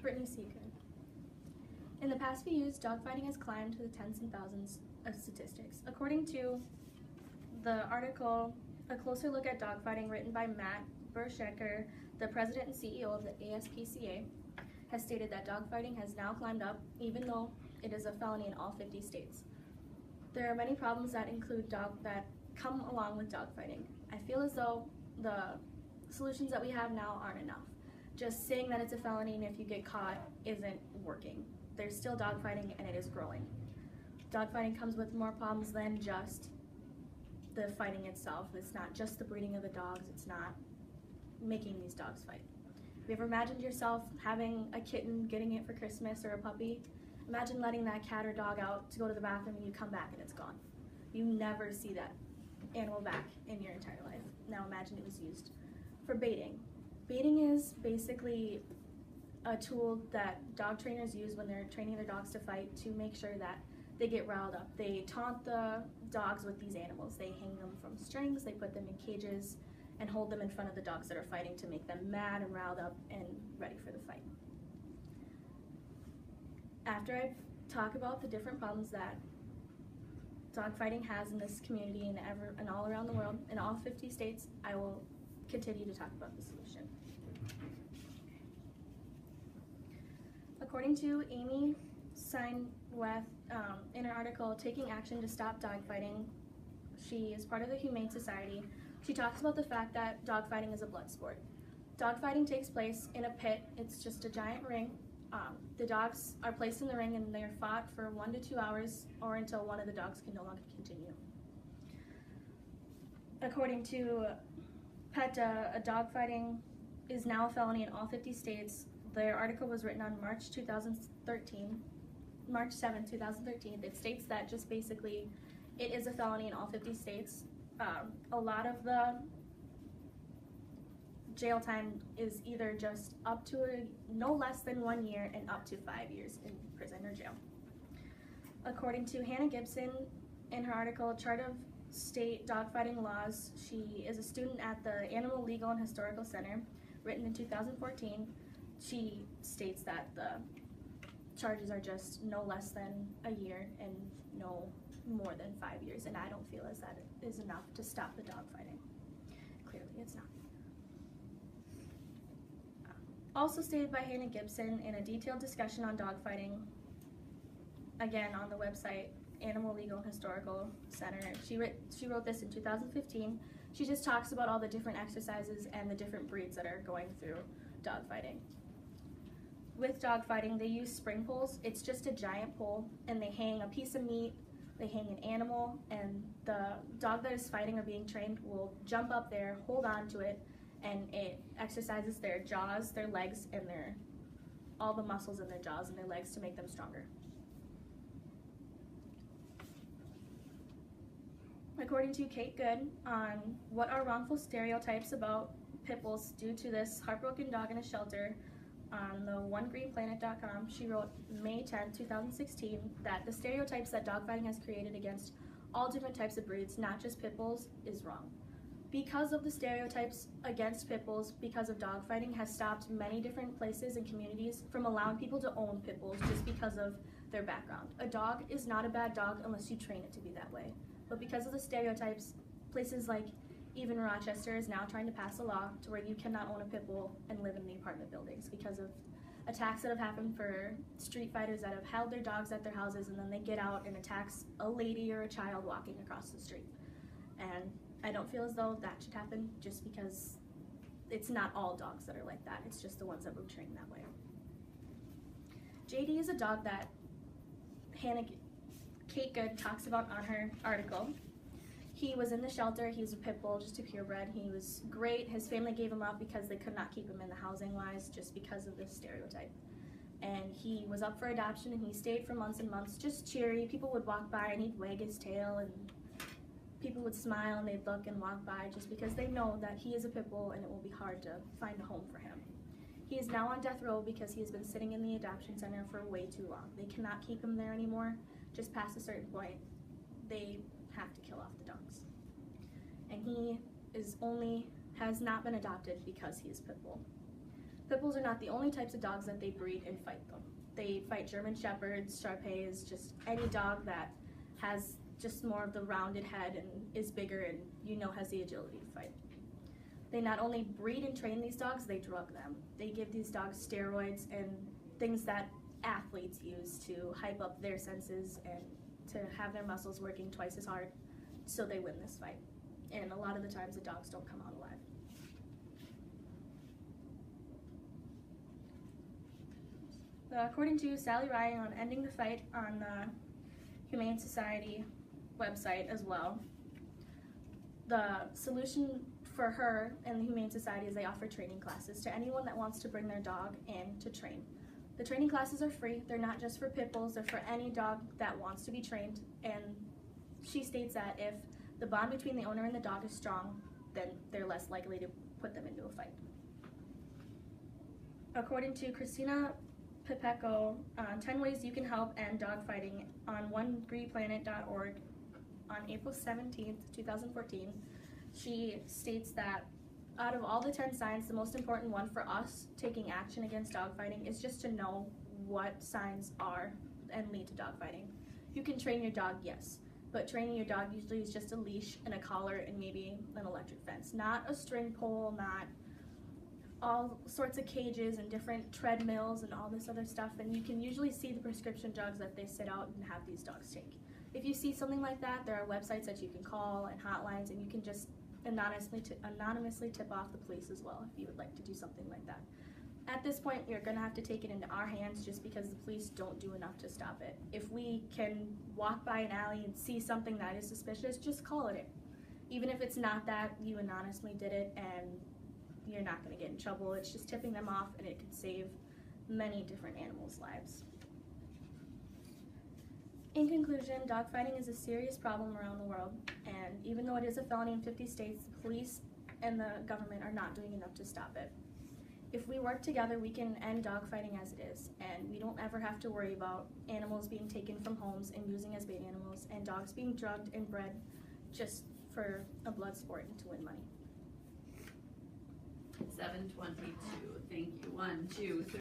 Brittany Syhakoun. In the past few years, dogfighting has climbed to the tens and thousands of statistics. According to the article, A Closer Look at Dogfighting, written by Matt Burschecker, the president and CEO of the ASPCA, has stated that dogfighting has now climbed up, even though it is a felony in all 50 states. There are many problems that come along with dogfighting. I feel as though the solutions that we have now aren't enough. Just saying that it's a felony and if you get caught isn't working. There's still dogfighting and it is growing. Dogfighting comes with more problems than just the fighting itself. It's not just the breeding of the dogs, it's not making these dogs fight. Have you ever imagined yourself having a kitten, getting it for Christmas, or a puppy? Imagine letting that cat or dog out to go to the bathroom and you come back and it's gone. You never see that animal back in your entire life. Now imagine it was used for baiting. Baiting is basically a tool that dog trainers use when they're training their dogs to fight to make sure that they get riled up. They taunt the dogs with these animals. They hang them from strings, they put them in cages, and hold them in front of the dogs that are fighting to make them mad and riled up and ready for the fight. After I talk about the different problems that dogfighting has in this community and all around the world, in all 50 states, I will continue to talk about the solution. According to Amy Sineweth, in her article, Taking Action to Stop Dogfighting, she is part of the Humane Society. She talks about the fact that dogfighting is a blood sport. Dogfighting takes place in a pit. It's just a giant ring. The dogs are placed in the ring and they're fought for 1 to 2 hours or until one of the dogs can no longer continue. According to PETA, dogfighting is now a felony in all 50 states. Their article was written on March 7, 2013. It states that just basically it is a felony in all 50 states. A lot of the jail time is either just up to no less than 1 year and up to 5 years in prison or jail. According to Hannah Gibson, in her article, Chart of State Dogfighting Laws, she is a student at the Animal Legal and Historical Center, written in 2014. She states that the charges are just no less than a year and no more than 5 years, and I don't feel as that is enough to stop the dogfighting. Clearly it's not. Also stated by Hannah Gibson in a detailed discussion on dogfighting, again on the website Animal Legal and Historical Center. She wrote this in 2015. She just talks about all the different exercises and the different breeds that are going through dogfighting. With dogfighting, they use spring poles. It's just a giant pole, and they hang a piece of meat, they hang an animal, and the dog that is fighting or being trained will jump up there, hold on to it, and it exercises their jaws, their legs, and all the muscles in their jaws and their legs to make them stronger. According to Kate Good on what are wrongful stereotypes about pit bulls due to this heartbroken dog in a shelter, on the onegreenplanet.com, she wrote May 10, 2016, that the stereotypes that dogfighting has created against all different types of breeds, not just pit bulls, is wrong. Because of the stereotypes against pit bulls, because of dogfighting, has stopped many different places and communities from allowing people to own pit bulls just because of their background. A dog is not a bad dog unless you train it to be that way. But because of the stereotypes, places like even Rochester is now trying to pass a law to where you cannot own a pit bull and live in the apartment buildings because of attacks that have happened for street fighters that have held their dogs at their houses and then they get out and attacks a lady or a child walking across the street. And I don't feel as though that should happen just because it's not all dogs that are like that. It's just the ones that were trained that way. JD is a dog that Kate Good talks about on her article. He was in the shelter. He was a pit bull, just a purebred. He was great. His family gave him up because they could not keep him in the housing wise just because of this stereotype. And he was up for adoption and he stayed for months and months, just cheery. People would walk by and he'd wag his tail and people would smile and they'd look and walk by just because they know that he is a pit bull and it will be hard to find a home for him. He is now on death row because he has been sitting in the adoption center for way too long. They cannot keep him there anymore. Just past a certain point, they have to kill off the dogs. And he has not been adopted because he is pit bull. Pit bulls are not the only types of dogs that they breed and fight though. They fight German Shepherds, Shar-Peis, just any dog that has just more of the rounded head and is bigger and has the agility to fight. They not only breed and train these dogs, they drug them. They give these dogs steroids and things that athletes use to hype up their senses and to have their muscles working twice as hard so they win this fight. And a lot of the times the dogs don't come out alive. According to Sally Ryan on Ending the Fight on the Humane Society website as well, the solution for her and the Humane Society is they offer training classes to anyone that wants to bring their dog in to train. The training classes are free. They're not just for pit bulls, they're for any dog that wants to be trained. And she states that if the bond between the owner and the dog is strong, then they're less likely to put them into a fight. According to Christina Pepeko, 10 ways you can help end dogfighting on onegreeplanet.org on April 17th, 2014, she states that out of all the 10 signs, the most important one for us taking action against dogfighting is just to know what signs are and lead to dogfighting. You can train your dog, yes, but training your dog usually is just a leash and a collar and maybe an electric fence, not a string pole, not all sorts of cages and different treadmills and all this other stuff. And you can usually see the prescription drugs that they sit out and have these dogs take. If you see something like that, there are websites that you can call and hotlines, and you can just anonymously tip off the police as well if you would like to do something like that. At this point, you're going to have to take it into our hands just because the police don't do enough to stop it. If we can walk by an alley and see something that is suspicious, just call it in. Even if it's not that, you anonymously did it and you're not going to get in trouble. It's just tipping them off, and it could save many different animals' lives. In conclusion, dogfighting is a serious problem around the world, and even though it is a felony in 50 states, the police and the government are not doing enough to stop it. If we work together, we can end dogfighting as it is, and we don't ever have to worry about animals being taken from homes and using as bait animals, and dogs being drugged and bred just for a blood sport and to win money. 7:22. Thank you. 1, 2, 3.